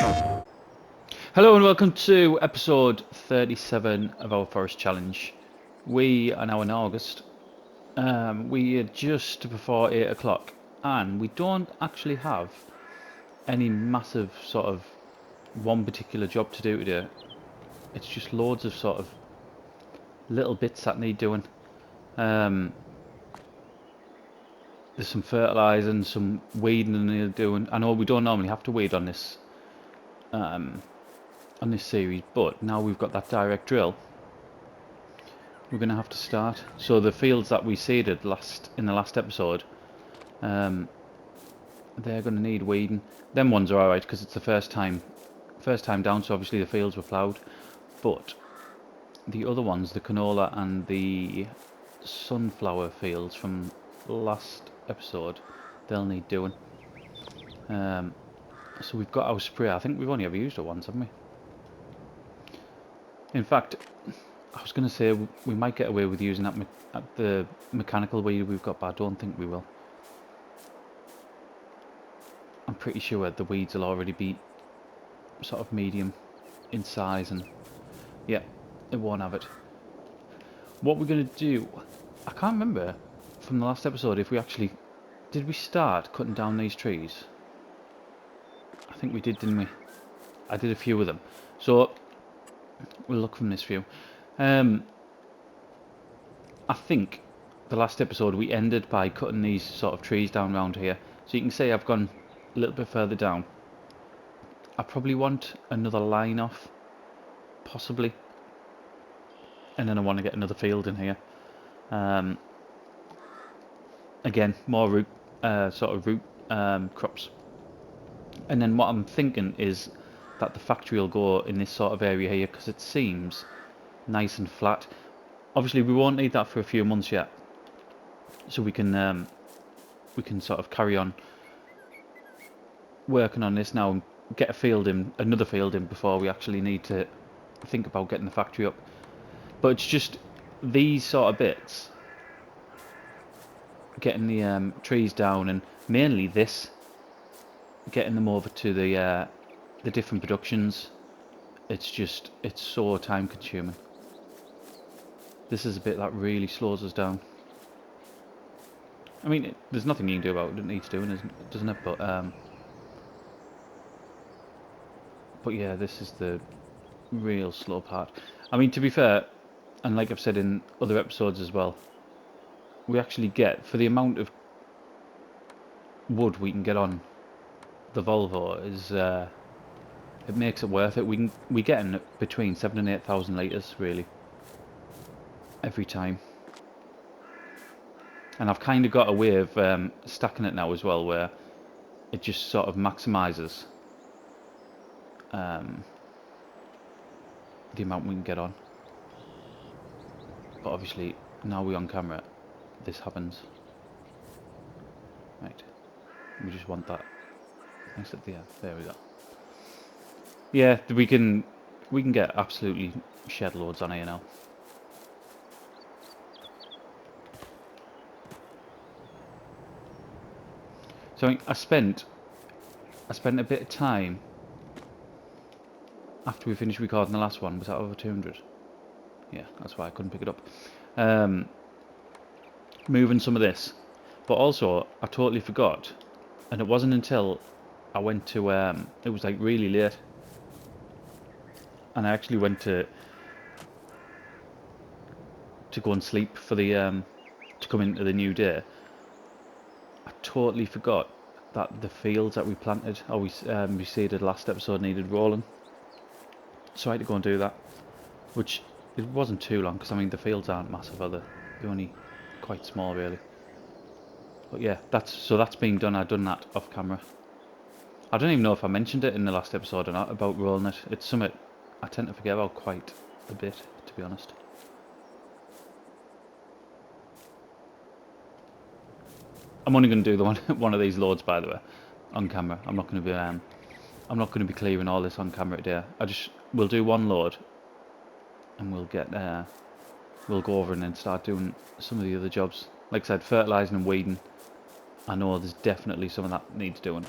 Hello and welcome to episode 37 of our Forest Challenge. We are now in August. We are just before 8 o'clock and we don't actually have any massive sort of one particular job to do today. It's just loads of sort of little bits that need doing. There's some fertilising, some weeding that need doing. I know we don't normally have to weed on this series, but now we've got that direct drill, we're going to have to start. So the fields that we seeded in the last episode, they're going to need weeding. Them ones are alright because it's the first time down, so obviously the fields were ploughed. But the other ones, the canola and the sunflower fields from last episode, they'll need doing. So we've got our sprayer. I think we've only ever used it once, haven't we? In fact, I was going to say we might get away with using the mechanical weed we've got, but I don't think we will. I'm pretty sure the weeds will already be sort of medium in size, and yeah, it won't have it. What we're going to do, I can't remember from the last episode if we actually, did we start cutting down these trees? I think we did, didn't we? I did a few of them. So we'll look from this view. I think the last episode we ended by cutting these sort of trees down around here. So you can see I've gone a little bit further down. I probably want another line off, possibly. And then I want to get another field in here. Again, more root crops. And then what I'm thinking is that the factory will go in this sort of area here because it seems nice and flat. Obviously we won't need that for a few months yet, so we can sort of carry on working on this now and get another field in before we actually need to think about getting the factory up. But it's just these sort of bits, getting the trees down, and mainly this, getting them over to the different productions. It's so time consuming. This is a bit that really slows us down. I mean, there's nothing you can do about it. It needs doing, doesn't it? But yeah, this is the real slow part. I mean, to be fair, and like I've said in other episodes as well, we actually get, for the amount of wood we can get on the Volvo, it makes it worth it. We get in between 7,000 and 8,000 litres really every time. And I've kind of got a way of stacking it now as well, where it just sort of maximises the amount we can get on. But obviously now we're on camera, this happens. Right, we just want that nice at the end. There we go. Yeah, we can get absolutely shed loads on here now. So I spent a bit of time after we finished recording the last one. Was that over 200? Yeah, that's why I couldn't pick it up. Moving some of this, but also I totally forgot, and it wasn't until I went to it was like really late, and I actually went to go and sleep for the to come into the new day. I totally forgot that the fields that we planted, or we seeded last episode, needed rolling. So I had to go and do that, which it wasn't too long, because I mean the fields aren't massive, are they? They're only quite small really. But yeah, that's being done. I've done that off camera. I don't even know if I mentioned it in the last episode or not about rolling it. It's something I tend to forget about quite a bit, to be honest. I'm only going to do the one of these loads, by the way, on camera. I'm not going to be clearing all this on camera today. We'll do one load, and we'll go over and then start doing some of the other jobs. Like I said, fertilising and weeding. I know there's definitely some of that needs doing.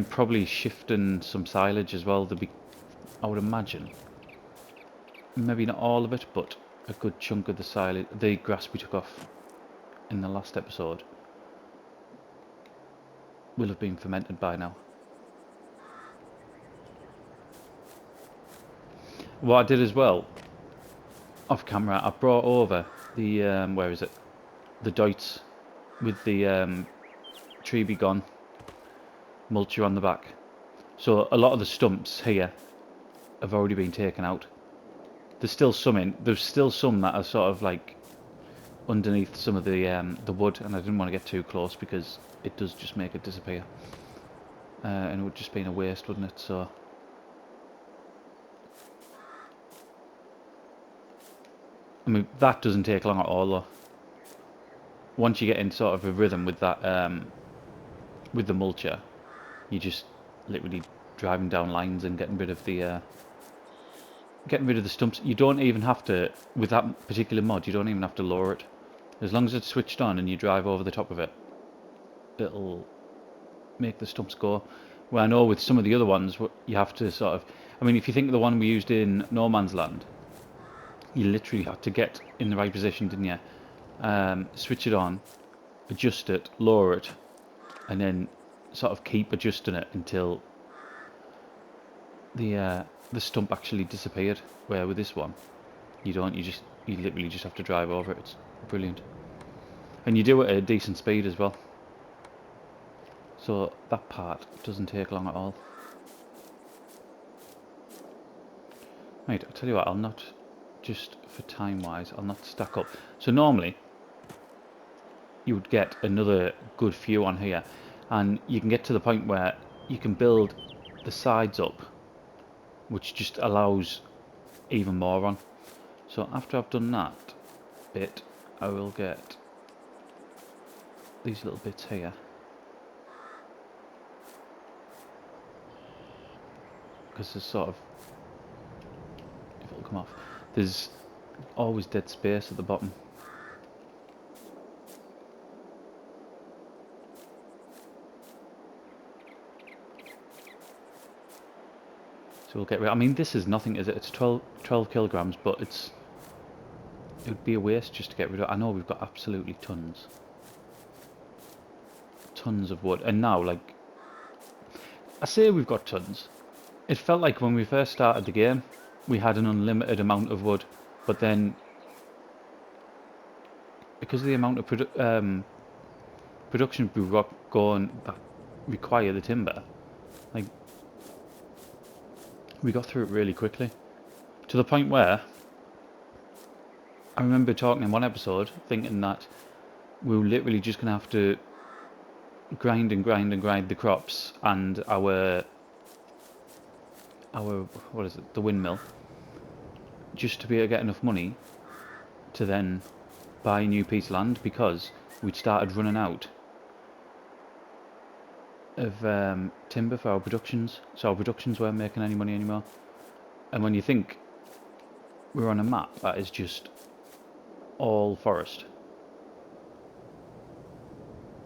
Probably shifting some silage as well. There'd be, I would imagine, maybe not all of it, but a good chunk of the silage, the grass we took off in the last episode, will have been fermented by now. What I did as well, off camera, I brought over the where is it? The Deutz with the tree be gone mulcher on the back. So a lot of the stumps here have already been taken out. There's still some in. There's still some that are sort of like underneath some of the wood, and I didn't want to get too close because it does just make it disappear, and it would just be a waste, wouldn't it? So. I mean, that doesn't take long at all, though. Once you get in sort of a rhythm with that, with the mulcher, you just literally driving down lines and getting rid of the stumps. You don't even have to, with that particular mod, you don't even have to lower it. As long as it's switched on and you drive over the top of it, it'll make the stumps go. Well, I know with some of the other ones, you have to sort of, I mean, if you think of the one we used in No Man's Land, you literally had to get in the right position, didn't you? Switch it on, adjust it, lower it, and then sort of keep adjusting it until the stump actually disappeared. Where with this one, you don't. You literally just have to drive over it. It's brilliant, and you do it at a decent speed as well. So that part doesn't take long at all. Right, I'll tell you what. I'll not, just for time wise, I'll not stack up. So normally you would get another good few on here, and you can get to the point where you can build the sides up, which just allows even more on. So after I've done that bit, I will get these little bits here, because there's sort of, if it'll come off, there's always dead space at the bottom. So we'll get rid. I mean, this is nothing, is it? It's 12 kilograms, but it would be a waste just to get rid of it. I know we've got absolutely tons of wood, and now, like, I say we've got tons. It felt like when we first started the game, we had an unlimited amount of wood, but then because of the amount of production we've got going that require the timber, like, we got through it really quickly, to the point where I remember talking in one episode thinking that we were literally just going to have to grind the crops and our what is it, the windmill, just to be able to get enough money to then buy a new piece of land, because we'd started running out of timber for our productions, so our productions weren't making any money anymore. And when you think we're on a map that is just all forest,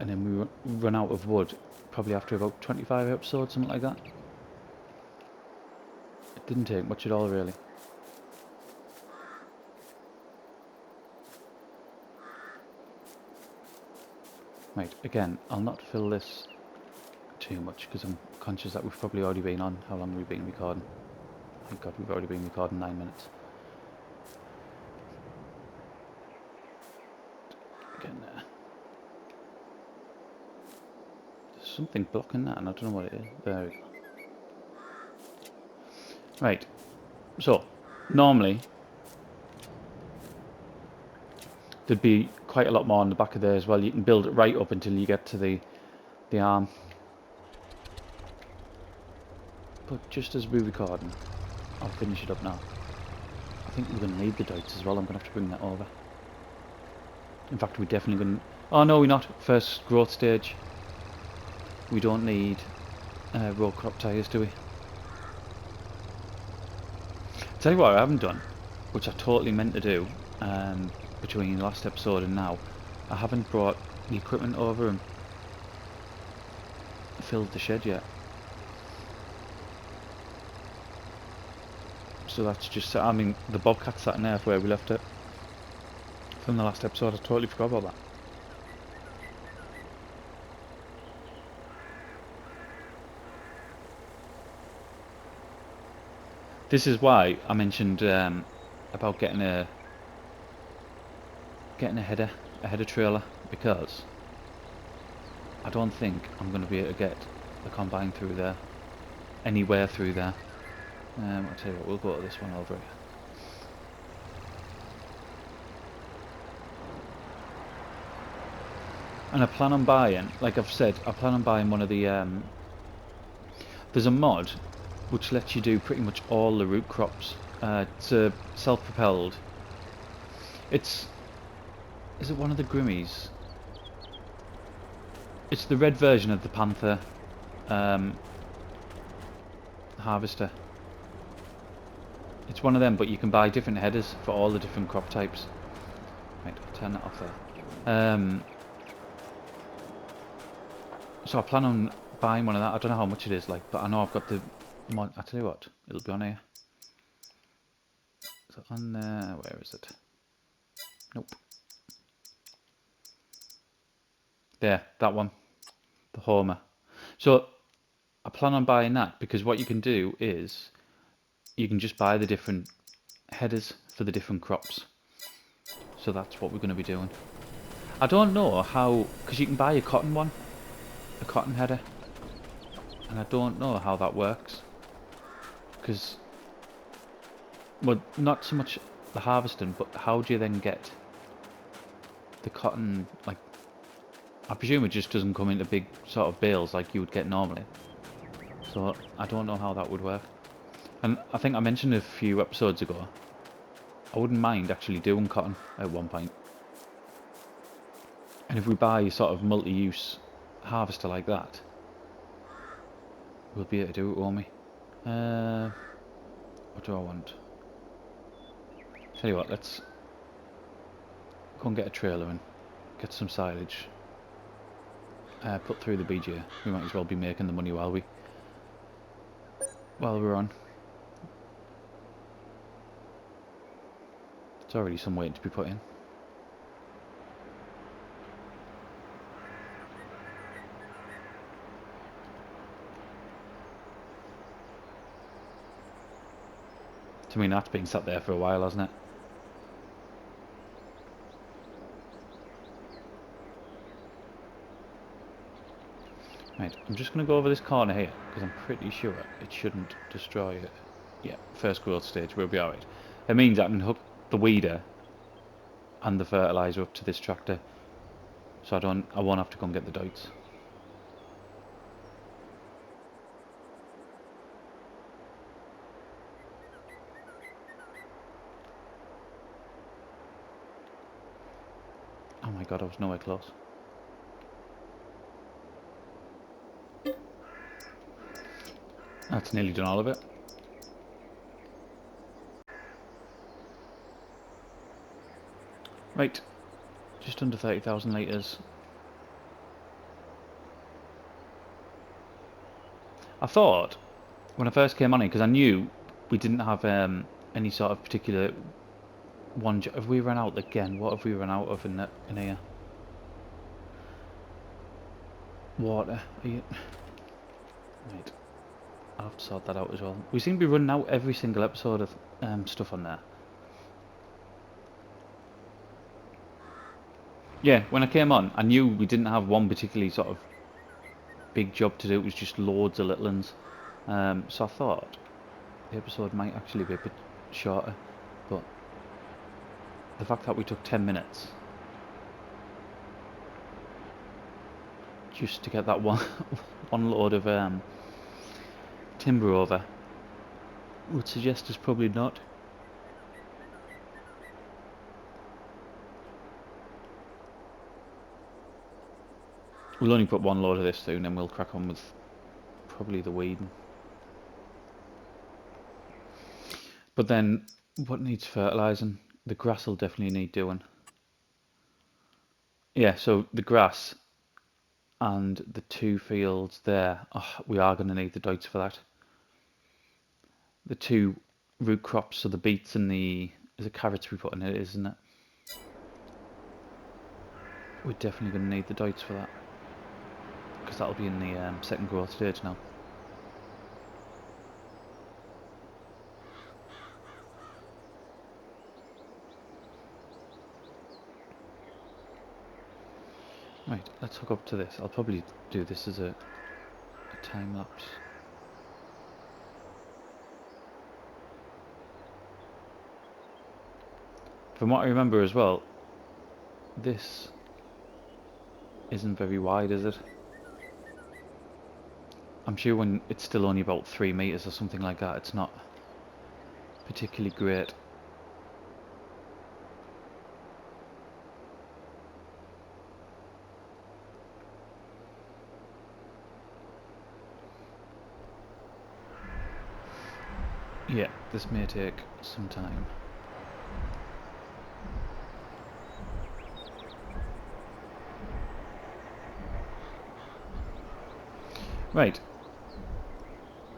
and then we run out of wood probably after about 25 episodes, something like that. It didn't take much at all, really. Right, again, I'll not fill this too much because I'm conscious that we've probably already been on. How long have we been recording? Thank God we've already been recording 9 minutes. Again, there's something blocking that, and I don't know what it is. There we go. Right, so normally there'd be quite a lot more on the back of there as well. You can build it right up until you get to the arm. But just as we're recording, I'll finish it up now. I think we're going to need the Deutz as well. I'm going to have to bring that over. In fact, we're definitely going to... Oh no, we're not. First growth stage. We don't need row crop tyres, do we? Tell you what I haven't done, which I totally meant to do, between the last episode and now. I haven't brought the equipment over and filled the shed yet. So that's just, I mean, the bobcat sat in there where we left it from the last episode. I totally forgot about that. This is why I mentioned about getting a header trailer, because I don't think I'm going to be able to get the combine through there, anywhere through there. I'll tell you what, we'll go to this one over here. And I plan on buying, like I've said, I plan on buying one of the, there's a mod which lets you do pretty much all the root crops. It's a self-propelled. Is it one of the Grimmies? It's the red version of the Panther harvester. It's one of them, but you can buy different headers for all the different crop types. Right, I'll turn that off there. So I plan on buying one of that. I don't know how much it is, like, but I know I've got the mod. I tell you what, it'll be on here. So on there, where is it? Nope. There, that one, the Homer. So I plan on buying that because what you can do is you can just buy the different headers for the different crops. So that's what we're going to be doing. I don't know how, because you can buy a cotton one, a cotton header, and I don't know how that works. Because, well, not so much the harvesting, but how do you then get the cotton, like, I presume it just doesn't come into big sort of bales like you would get normally. So I don't know how that would work. And I think I mentioned a few episodes ago, I wouldn't mind actually doing cotton at one point. And if we buy a sort of multi-use harvester like that, we'll be able to do it, won't we? What do I want? Tell you what, let's go and get a trailer and get some silage. Put through the BJ. We might as well be making the money while we're on. It's already some waiting to be put in. I mean, that's been sat there for a while, hasn't it? Right, I'm just going to go over this corner here, because I'm pretty sure it shouldn't destroy it. Yeah, first growth stage, we'll be alright. It means I can hook the weeder and the fertiliser up to this tractor, so I won't have to go and get the doits. Oh my god, I was nowhere close. That's nearly done all of it. Right, just under 30,000 litres. I thought, when I first came on here, because I knew we didn't have any sort of particular one... Have we run out again? What have we run out of in here? Water. Right. I'll have to sort that out as well. We seem to be running out every single episode of stuff on there. Yeah, when I came on, I knew we didn't have one particularly sort of big job to do. It was just loads of little ones. So I thought the episode might actually be a bit shorter, but the fact that we took 10 minutes just to get that one load of timber over would suggest us probably not. We'll only put one load of this through and then we'll crack on with probably the weeding. But then, what needs fertilising? The grass will definitely need doing. Yeah, so the grass and the 2 fields there, we are going to need the doits for that. The 2 root crops, so the beets and the carrots we put in it, isn't it? We're definitely going to need the dates for that, because that'll be in the second growth stage now. Right, let's hook up to this. I'll probably do this as a time lapse. From what I remember as well, this isn't very wide, is it? I'm sure when it's still only about 3 meters or something like that, it's not particularly great. Yeah, this may take some time. Right,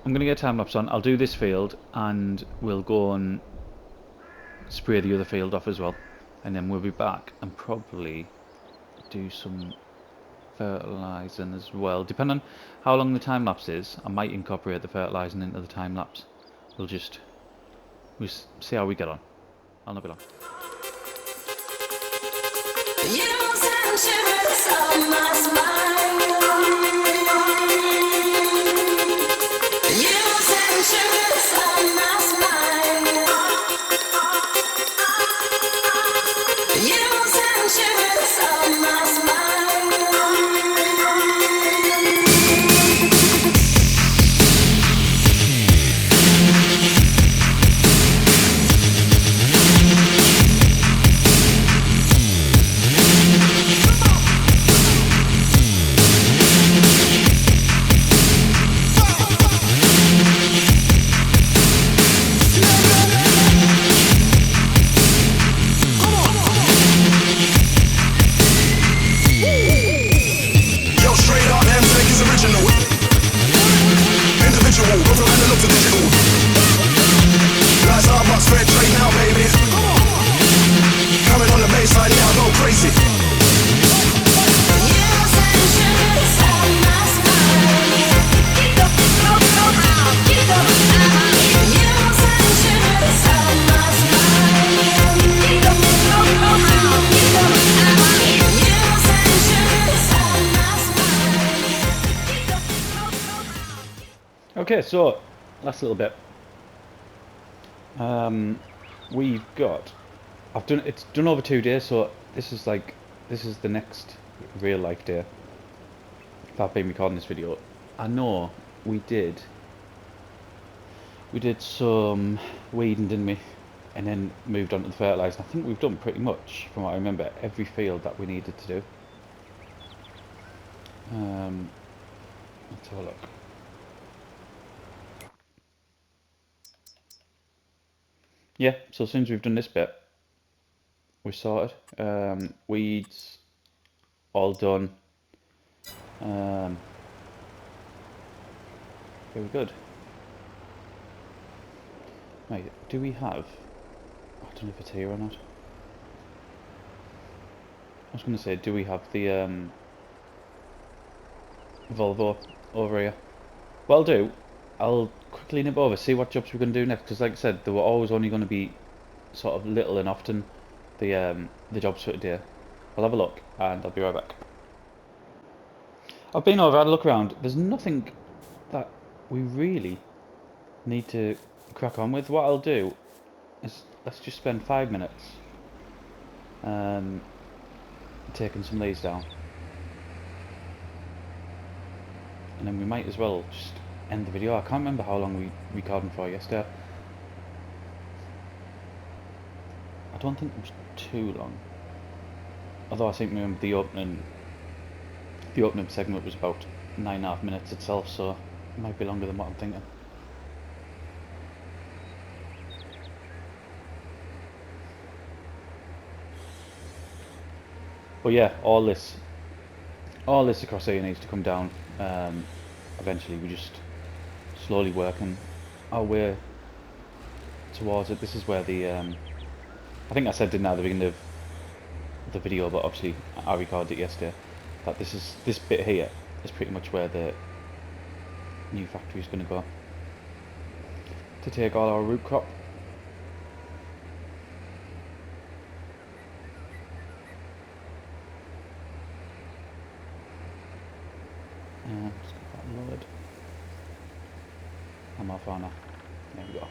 I'm going to get a time lapse on. I'll do this field and we'll go and spray the other field off as well, and then we'll be back and probably do some fertilising as well. Depending on how long the time lapse is, I might incorporate the fertilising into the time lapse. We'll see how we get on. I'll not be long. Okay, so last little bit. We've got. It's done over 2 days, so this is the next real life day that I've been recording this video. I know we did some weeding, didn't we? And then moved on to the fertilising. I think we've done pretty much, from what I remember, every field that we needed to do. Let's have a look. Yeah, so as soon as we've done this bit, we're sorted. Weeds all done. Very good. Right, do we have... I don't know if it's here or not. I was going to say, do we have the Volvo over here? Well, I'll quickly nip over, see what jobs we're going to do next, because like I said, there were always only going to be sort of little and often the jobs for today. I'll have a look and I'll be right back. I've been over, had a look around. There's nothing that we really need to crack on with. What I'll do is let's just spend 5 minutes taking some of these down, and then we might as well just end the video. I can't remember how long we recorded for yesterday. I don't think it was too long, although I think remember the opening segment was about 9.5 minutes itself, so it might be longer than what I'm thinking. But yeah, all this across here needs to come down. Eventually, we're just slowly working our way towards it. This is where the I think I said didn't I, at the beginning of the video, but obviously I recorded it yesterday, that this bit here is pretty much where the new factory is going to go to take all our root crop. Just get that lowered. I'm off on now. There we go.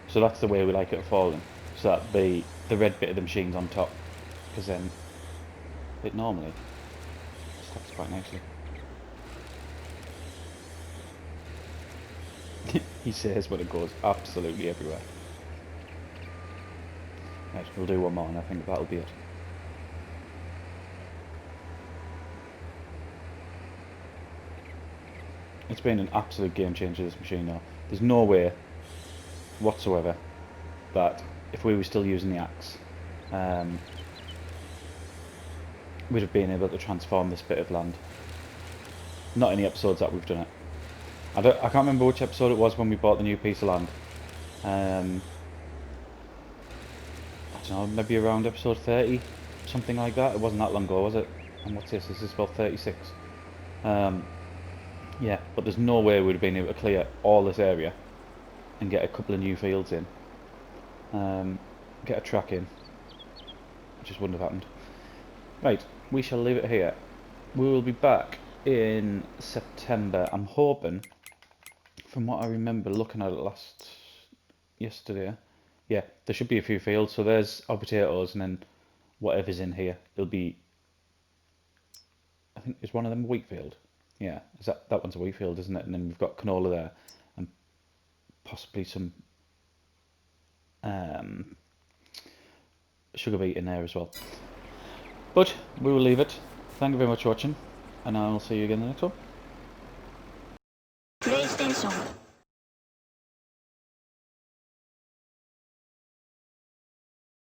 So that's the way we like it falling, so that the red bit of the machine's on top, because then it normally stacks quite nicely. He says when it goes absolutely everywhere. Right, we'll do one more and I think that'll be it. It's been an absolute game changer, this machine now. There's no way whatsoever that if we were still using the axe, we'd have been able to transform this bit of land. Not any episodes that we've done it. I can't remember which episode it was when we bought the new piece of land. I don't know, maybe around episode 30, something like that. It wasn't that long ago, was it? And what's this? This is about 36. Yeah, but there's no way we'd have been able to clear all this area and get a couple of new fields in. Get a track in. It just wouldn't have happened. Right, we shall leave it here. We will be back in September. I'm hoping, from what I remember looking at it yesterday, yeah, there should be a few fields. So there's our potatoes, and then whatever's in here, it'll be, I think, is one of them a wheat field? Yeah, is that one's a wheat field, isn't it? And then we've got canola there, and possibly some sugar beet in there as well. But we will leave it. Thank you very much for watching, and I'll see you again in the next one. PlayStation